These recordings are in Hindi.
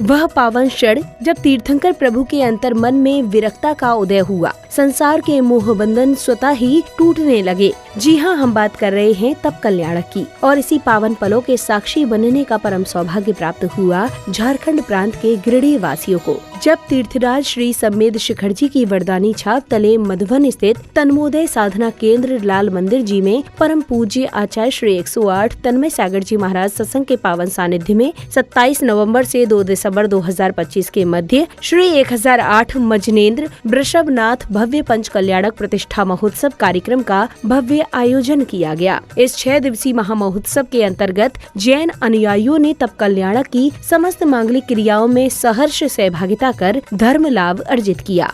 वह पावन क्षण जब तीर्थंकर प्रभु के अंतर मन में विरक्ता का उदय हुआ, संसार के मोह बंधन स्वतः ही टूटने लगे। जी हाँ, हम बात कर रहे हैं तप कल्याणक की। और इसी पावन पलों के साक्षी बनने का परम सौभाग्य प्राप्त हुआ झारखंड प्रांत के गिरिडीह वासियों को, जब तीर्थराज श्री सम्मेद शिखर जी की वरदानी छाप तले मधुबन स्थित तन्मोदय साधना केंद्र लाल मंदिर जी में परम पूज्य आचार्य श्री 108 तन्मय सागर जी महाराज सत्संग के पावन सानिध्य में 27 नवंबर से 2 दिसंबर 2025 के मध्य श्री 1008 मजनेन्द्र वृषभनाथ भव्य पंच कल्याणक प्रतिष्ठा महोत्सव कार्यक्रम का भव्य आयोजन किया गया। इस 6 दिवसीय महामहोत्सव के अंतर्गत जैन अनुयायियों ने तप कल्याणक की समस्त मांगलिक क्रियाओं में सहर्ष सहभागिता कर धर्म लाभ अर्जित किया।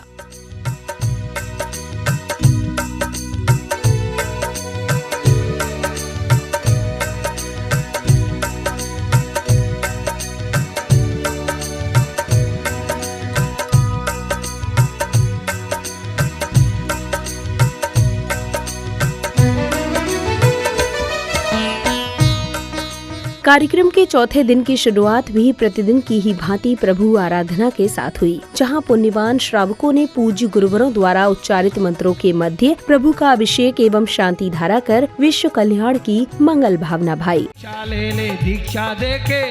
कार्यक्रम के चौथे दिन की शुरुआत भी प्रतिदिन की ही भांति प्रभु आराधना के साथ हुई, जहां पुण्यवान श्रावकों ने पूज्य गुरुवरों द्वारा उच्चारित मंत्रों के मध्य प्रभु का अभिषेक एवं शांति धारा कर विश्व कल्याण की मंगल भावना भाई। दीक्षा देके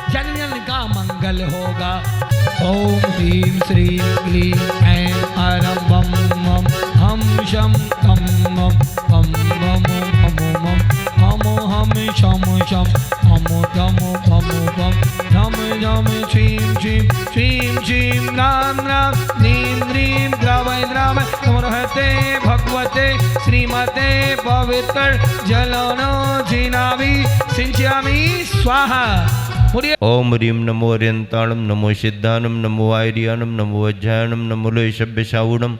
जन का मंगल होगा। ओम ह्रीं श्रीं क्लीं ऐं ऐं बम बम हम शम कम मम पम मम हम मम हमो हम शम शम हमो धमो भमो भम धम धम श्रीं श्रीं श्रीं श्रीं राम राम ह्रीं ह्रीं द्रावय द्रावय नमोहते भगवते श्रीमते पवित्र जलनो जिनावि सिंचामि स्वाहा। ओम ह्रीं नमो अर्यंताणम नमो सिद्धानम नमो आयर्यानम नमो अज्जायनम नमो लोयशभ्यशावुणम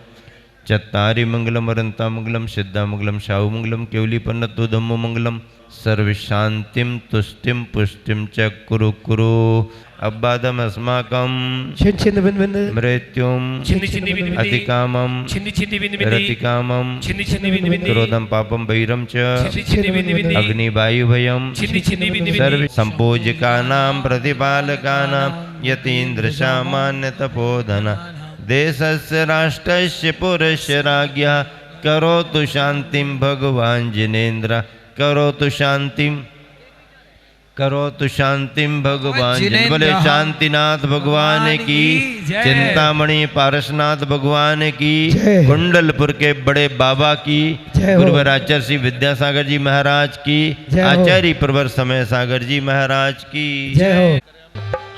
चत्तारि मंगलम अरंता मंगलम सिद्धा मंगलम शाहु मंगलम केवलीपन्नतो धम्मो मंगलम सर्वशांतिम तुष्टिम पुष्टिम च कुरु कुरु अब्बादम अस्माकं मृत्युम अतिकामम रतिकामम क्रोधम पापम वैरम च अग्निवायुभयम सर्व संपूजकानां प्रतिपालकानां यतीन्द्र सामान्य तपोधन देशस्य राष्ट्रस्य पुरस्य राज्ञः करोतु शांतिं भगवान् जिनेन्द्र करोतु शांतिं भगवान जिन। बोले शांतिनाथ भगवान की, चिंतामणि पारसनाथ भगवान की, कुंडलपुर के बड़े बाबा की, गुरुवर आचार्य श्री विद्यासागर जी महाराज की, आचार्य प्रवर समय सागर जी महाराज की।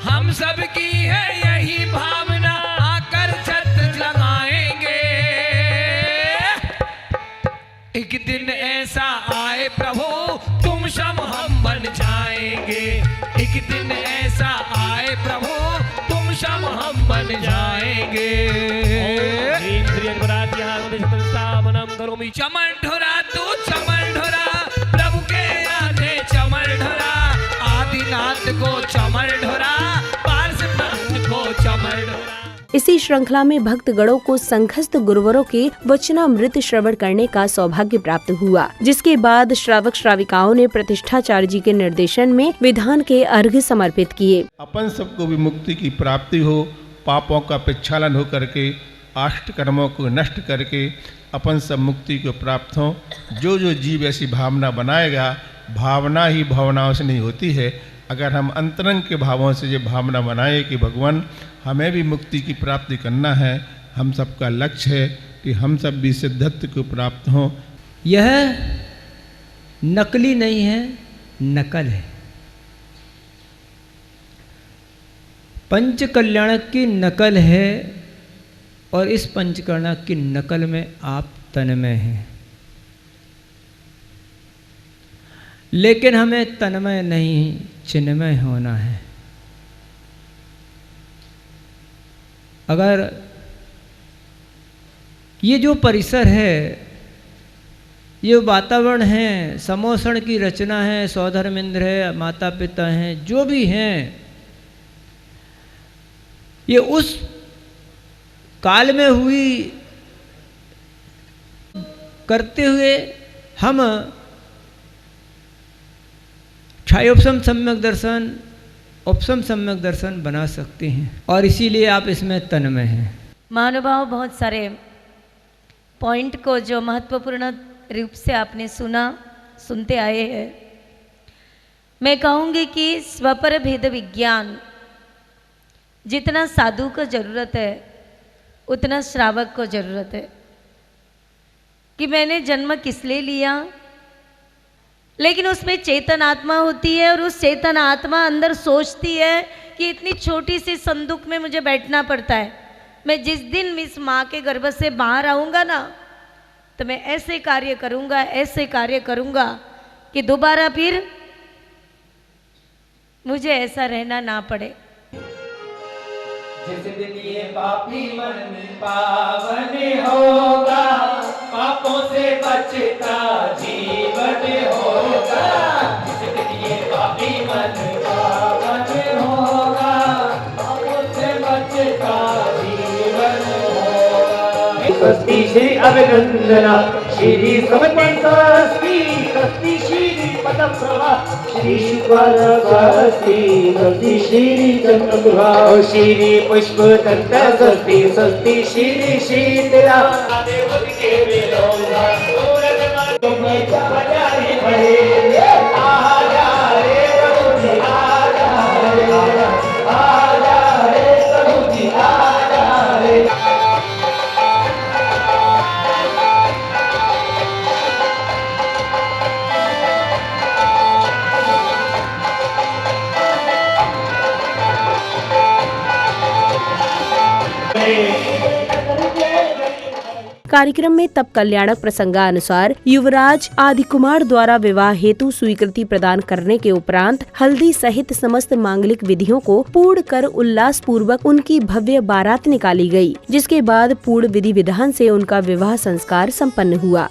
हम सब की है यही भावना, आकर छत्र लगाएंगे। एक दिन ऐसा आए प्रभु तुम शम हम बन जाएंगे। एक दिन ऐसा आए प्रभु तुम शम हम बन जाएंगे। चमन ढोरा तू चमन ढोरा प्रभु के आधे चमन ढोरा आदिनाथ को चमन ढोरा पार्श्वनाथ को चमन ढोरा। इसी श्रृंखला में भक्तगणों को संघस्थ गुरुवरों के वचनामृत श्रवण करने का सौभाग्य प्राप्त हुआ, जिसके बाद श्रावक श्राविकाओं ने प्रतिष्ठाचार्य जी के निर्देशन में विधान के अर्घ्य समर्पित किए। अपन सबको भी मुक्ति की प्राप्ति हो, पापों का प्रक्षालन हो करके, अष्ट कर्मों को नष्ट करके अपन सब मुक्ति को प्राप्त हो। जो जो जीव ऐसी भावना बनाएगा, भावना ही भावनाओं से नहीं होती है। अगर हम अंतरंग के भावों से ये भावना बनाए कि भगवान हमें भी मुक्ति की प्राप्ति करना है, हम सबका लक्ष्य है कि हम सब भी सिद्धत्व को प्राप्त हों। यह नकली नहीं है, नकल है। पंच कल्याणक की नकल है और इस पंचकर्णक की नकल में आप तन्मय हैं, लेकिन हमें तन्मय नहीं चिन्मय होना है। अगर ये जो परिसर है, ये वातावरण है, समोषण की रचना है, सौधर्मेंद्र है, माता पिता हैं, जो भी हैं, ये उस काल में हुई करते हुए हम क्षयोपशम सम्यक दर्शन उपशम सम्यक दर्शन बना सकते हैं, और इसीलिए आप इसमें तन्मय हैं। महानुभाव, बहुत सारे पॉइंट को जो महत्वपूर्ण रूप से आपने सुनते आए हैं, मैं कहूँगी कि स्वपर भेद विज्ञान जितना साधु को ज़रूरत है उतना श्रावक को ज़रूरत है। कि मैंने जन्म किस लिए लिया, लेकिन उसमें चेतन आत्मा होती है और उस चेतन आत्मा अंदर सोचती है कि इतनी छोटी सी संदूक में मुझे बैठना पड़ता है, मैं जिस दिन इस माँ के गर्भ से बाहर आऊँगा ना, तो मैं ऐसे कार्य करूँगा कि दोबारा फिर मुझे ऐसा रहना ना पड़े। जिस दिन ये पापी मन पावन होगा, पापों से बचता जीवन होगा। जिस दिन ये पापी मन पावन होगा, पापों से बचता जीवन होगा। स्वस्ति श्री अभिनंदना श्री स्वस्ति श्री पदप्रभा श्री स्वस्ति श्री चंद्रप्रभा श्री पुष्प दंत स्वस्ति स्वस्ति श्री शीतला देवत के विलोमा सूरज मन में जाए भरे आजा रे प्रभु जी आजा रे प्रभु जी आजा रे। कार्यक्रम में तब कल्याणक प्रसंगानुसार युवराज आदि कुमार द्वारा विवाह हेतु स्वीकृति प्रदान करने के उपरांत हल्दी सहित समस्त मांगलिक विधियों को पूर्ण कर उल्लास पूर्वक उनकी भव्य बारात निकाली गई, जिसके बाद पूर्ण विधि विधान से उनका विवाह संस्कार संपन्न हुआ।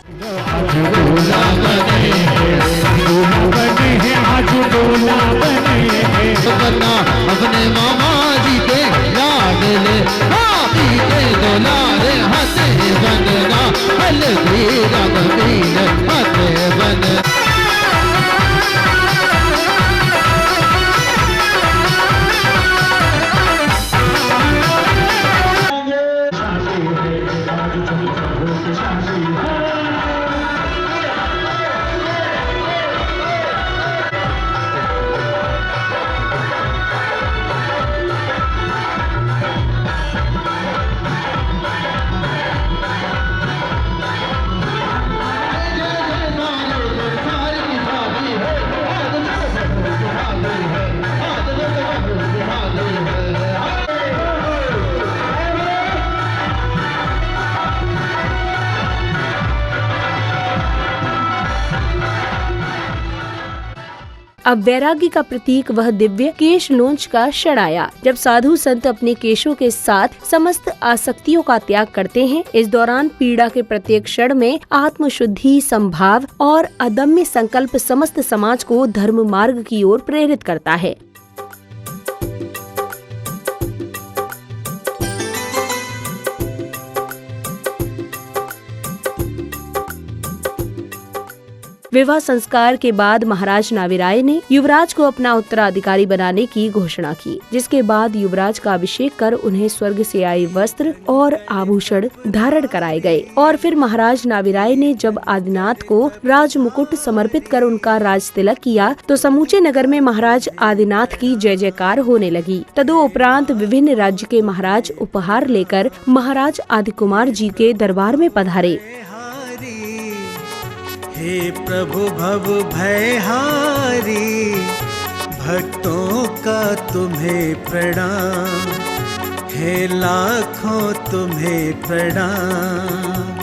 अपने मामा जी के लाडले भाभी के दुलारे हंसे बनना हल्दी रंगीन हंसे बन। अब वैराग्य का प्रतीक वह दिव्य केश लोंच का क्षण आया, जब साधु संत अपने केशों के साथ समस्त आसक्तियों का त्याग करते हैं। इस दौरान पीड़ा के प्रत्येक क्षण में आत्मशुद्धि, संभाव और अदम्य संकल्प समस्त समाज को धर्म मार्ग की ओर प्रेरित करता है। विवाह संस्कार के बाद महाराज नाविराय ने युवराज को अपना उत्तराधिकारी बनाने की घोषणा की, जिसके बाद युवराज का अभिषेक कर उन्हें स्वर्ग से आए वस्त्र और आभूषण धारण कराए गए। और फिर महाराज नाविराय ने जब आदिनाथ को राज मुकुट समर्पित कर उनका राज तिलक किया तो समूचे नगर में महाराज आदिनाथ की जय जयकार होने लगी। तदुपरांत विभिन्न राज्य के महाराज उपहार लेकर महाराज आदि कुमार जी के दरबार में पधारे। हे प्रभु भव भयहारी, भक्तों का तुम्हें प्रणाम, हे लाखों तुम्हें प्रणाम।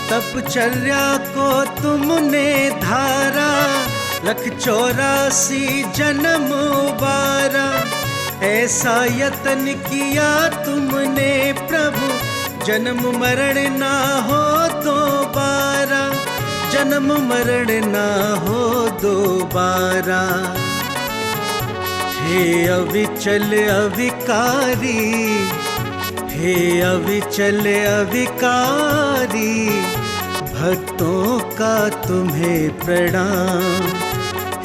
तपचर्या को तुमने धारा, 184 जन्म उबारा, ऐसा यत्न किया तुमने प्रभु, जन्म मरण ना हो दोबारा, जन्म मरण ना हो दोबारा। हे अविचल अविकारी, हे अविचल अविकारी, भक्तों का तुम्हें प्रणाम,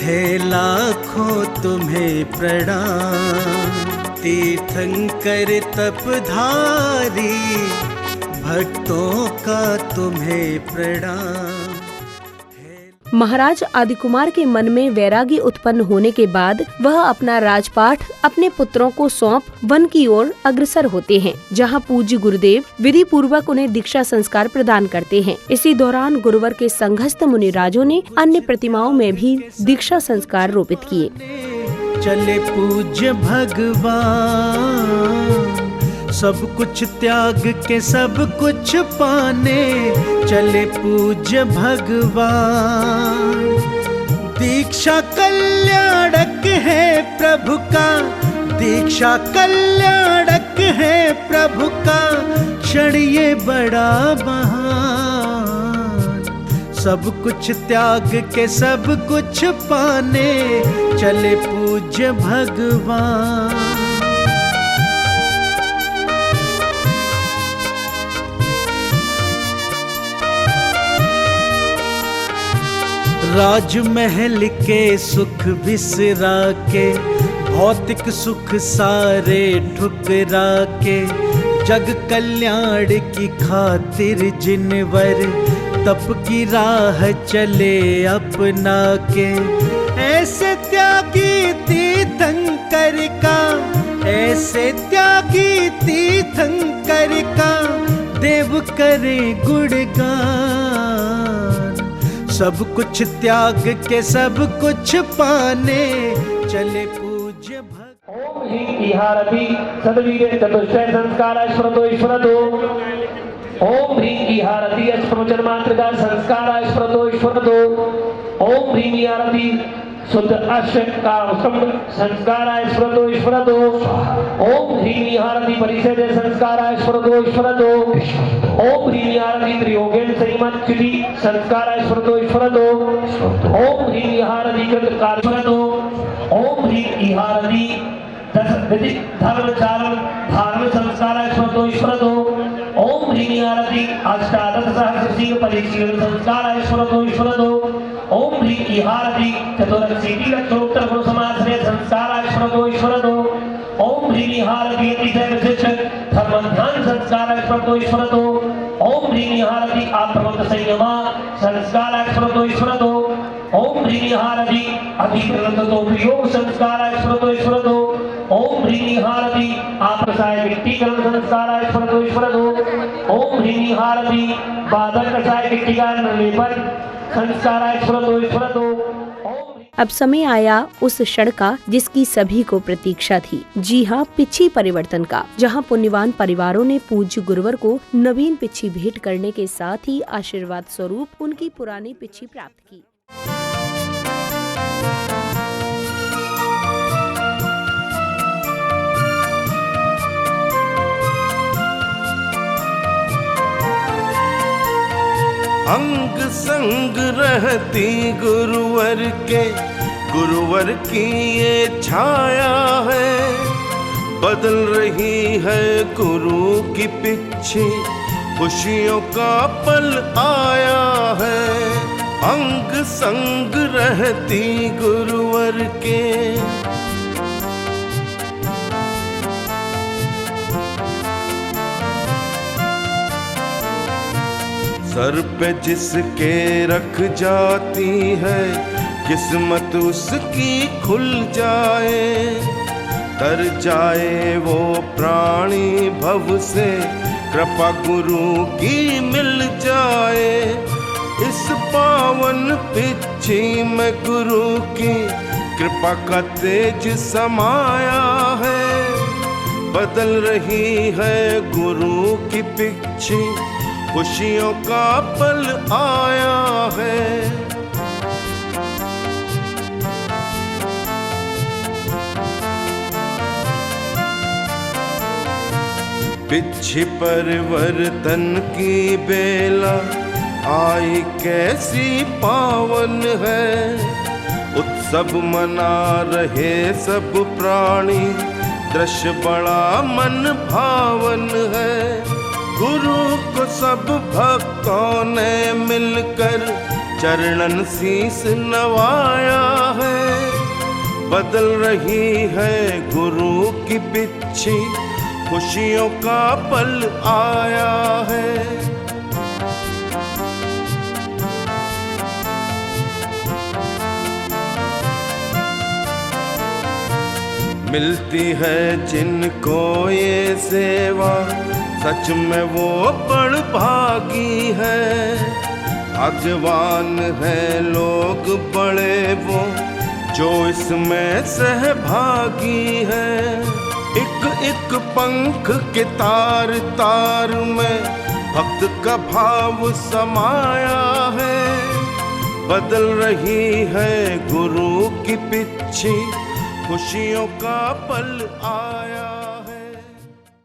है लाखों तुम्हें प्रणाम। तीर्थंकर तपधारी भक्तों का तुम्हें प्रणाम। महाराज आदिकुमार के मन में वैरागी उत्पन्न होने के बाद वह अपना राजपाठ अपने पुत्रों को सौंप वन की ओर अग्रसर होते हैं, जहां पूज्य गुरुदेव विधि पूर्वक उन्हें दीक्षा संस्कार प्रदान करते हैं। इसी दौरान गुरुवर के संघस्थ मुनिराजों ने अन्य प्रतिमाओं में भी दीक्षा संस्कार रोपित किए। चले पूज्य भगवान, सब कुछ त्याग के सब कुछ पाने चले पूज्य भगवान। दीक्षा कल्याणक है प्रभु का, दीक्षा कल्याणक है प्रभु का, क्षण ये बड़ा महान। सब कुछ त्याग के सब कुछ पाने चले पूज्य भगवान। राजमहल के सुख बिसरा के, भौतिक सुख सारे ठुकरा के, जग कल्याण की खातिर जिनवर तप की राह चले अपना के। ऐसे त्यागी तीर्थंकर का, ऐसे त्यागी तीर्थंकर का, देव करे गुणगान। सब कुछ त्याग के सब कुछ पाने चले पूज्य भगवान। ओम ह्रीं ईहारति सद्वीरे चतुष्टय संस्कार स्मृतो ईश्वरतो। ओम ह्रीं ईहारति अष्टवचन मात्र का संस्कार स्मृतो ईश्वरतो। ओम ह्रीं ईहारति शुद्ध अष्ट का संस्कार स्मृतो ईश्वरतो। ओम ह्रीं ईहारति परिषद संस्कार स्मृतो ईश्वरतो। ओम ह्रीं ईहारति त्रियोगेन संयमत चिति संस्कार स्मृतो ईश्वरतो। ओम ह्रीं ईहारति कृत कार्य। ओम ह्रीं ईहारति दस विधि धर्म चारण धारण संस्कार स्मृतो ईश्वरतो। ओम ह्रीं ईहारति अष्टादश सहस्रशील परिशील संस्कार स्मृतो ईश्वरतो। ओम ह्रीं ईहारति चतुरशीति लक्षोत्तर गुण समाश्रय संस्कार स्मृतो ईश्वरतो। ओम ह्रीं ईहारति अतिशय विशिष्ट धर्म ध्यान संस्कार स्मृतो ईश्वरतो। ओम ह्रीं ईहारति आप्रमत्त संयमा संस्कार स्मृतो ईश्वरतो। ओम ह्रीं ईहारति अधिप्रलब्धतो प्रयोग संस्कार स्मृतो ईश्वरतो। ओम ह्रीं ईहारति आप्रसाय विट्टीकरण संस्कार स्मृतो ईश्वरतो। ओम ह्रीं ईहारति बाधक कषाय विट्टीकरण निर्लेपन संस्कार स्मृतो ईश्वरतो। अब समय आया उस क्षण का जिसकी सभी को प्रतीक्षा थी। जी हाँ, पिच्छी परिवर्तन का, जहाँ पुण्यवान परिवारों ने पूज्य गुरुवर को नवीन पिच्छी भेंट करने के साथ ही आशीर्वाद स्वरूप उनकी पुरानी पिच्छी प्राप्त की। अंग संग रहती गुरुवर के, गुरुवर की ये छाया है। बदल रही है गुरु की पिच्छी, खुशियों का पल आया है। अंग संग रहती गुरुवर के। सर पे जिसके रख जाती है, किस्मत उसकी खुल जाए। तर जाए वो प्राणी भव से, कृपा गुरु की मिल जाए। इस पावन पिच्छी में गुरु की कृपा का तेज समाया है। बदल रही है गुरु की पिच्छी, खुशियों का पल आया है। पिच्छी परिवर्तन की बेला आई कैसी पावन है। उत्सव मना रहे सब प्राणी, दृश्य बड़ा मन भावन है। गुरु को सब भक्तों ने मिलकर चरणन शीस नवाया है। बदल रही है गुरु की बिच्छी, खुशियों का पल आया है। मिलती है जिनको ये सेवा, सच में वो बड़ भागी है। भाग्यवान है लोग बड़े वो, जो इसमें सहभागी है। एक एक पंख के तार तार में भक्त का भाव समाया है। बदल रही है गुरु की पिच्छी, खुशियों का पल आया है।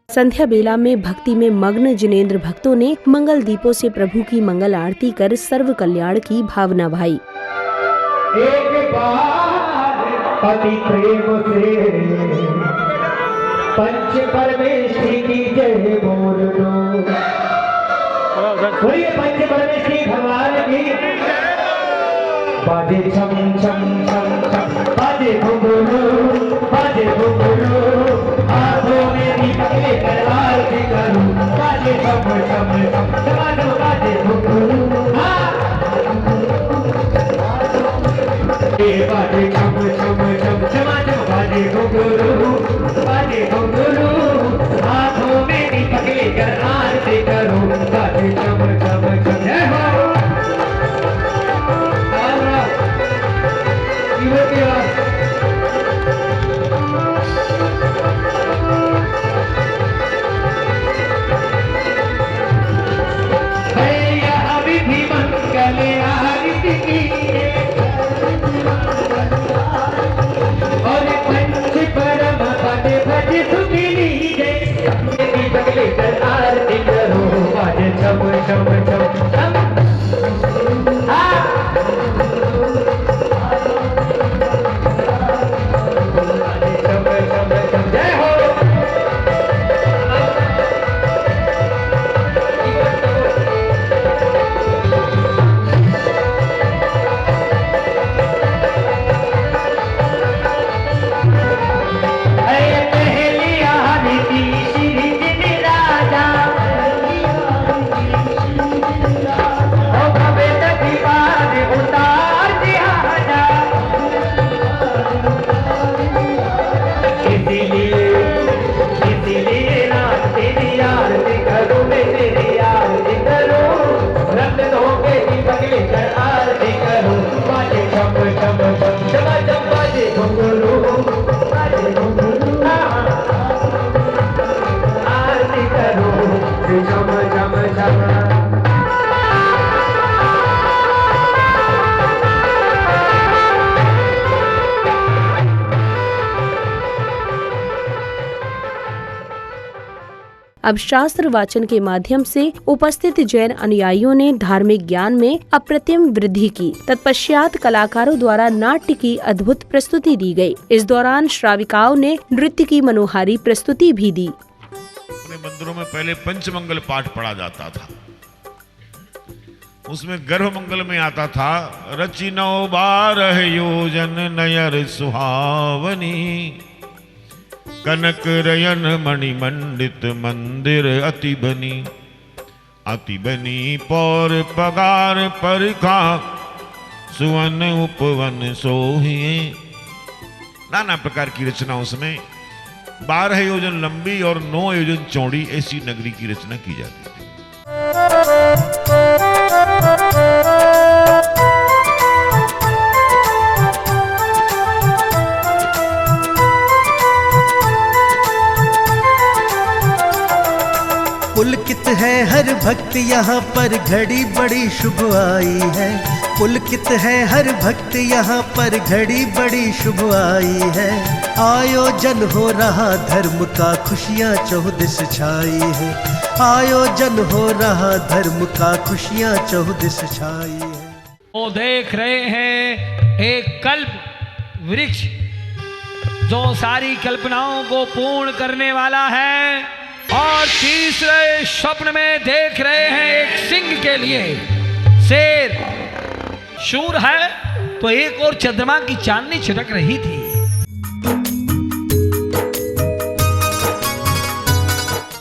संध्या बेला में भक्ति में मग्न जिनेंद्र भक्तों ने मंगल दीपों से प्रभु की मंगल आरती कर सर्व कल्याण की भावना भाई। एक बार पति प्रेम से पंच परमेश्वरी की जय बोल लो। बोलिए पंच परमेश्वरी भगवान की। बाजे छम छम छम छम, बाजे घुंघरू, बाजे घुंघरू, हाथों में दीपक लेकर आरती करूं। बाजे छम छम छम, जमानो बाजे घुंघरू, बाजे छम छम छम, जमानो बाजे घुंघरू, बाजे घुंघरू, हाथों में दीपक लेकर आरती करूं। बाजे छम छम छम, जय हो। अब शास्त्र वाचन के माध्यम से उपस्थित जैन अनुयायियों ने धार्मिक ज्ञान में अप्रतिम वृद्धि की। तत्पश्चात कलाकारों द्वारा नाट्य की अद्भुत प्रस्तुति दी गई। इस दौरान श्राविकाओं ने नृत्य की मनोहारी प्रस्तुति भी दी। अपने मंदिरों में पहले पंचमंगल पाठ पढ़ा जाता था, उसमें गर्भ मंगल में आता था रचि 9-12 योजन नयर सुहावनी, कनक रयन मणिमंडित मंदिर अति बनी पौर पगार परिखा सुवन उपवन सोहिए। नाना प्रकार की रचना उसमें 12 योजन लंबी और 9 योजन चौड़ी ऐसी नगरी की रचना की जाती थी। पुलकित है हर भक्त यहाँ पर, घड़ी बड़ी शुभ आई है। पुलकित है हर भक्त यहाँ पर, घड़ी बड़ी शुभ आई है। आयोजन हो रहा धर्म का, खुशियाँ चौदिस छाई है। आयोजन हो रहा धर्म का, खुशियाँ चौदिस छाई है। वो देख रहे हैं एक कल्प वृक्ष जो सारी कल्पनाओं को पूर्ण करने वाला है, और तीसरे स्वप्न में देख रहे हैं एक सिंह के लिए शेर। शूर है तो एक और चंद्रमा की चांदनी छिटक रही थी।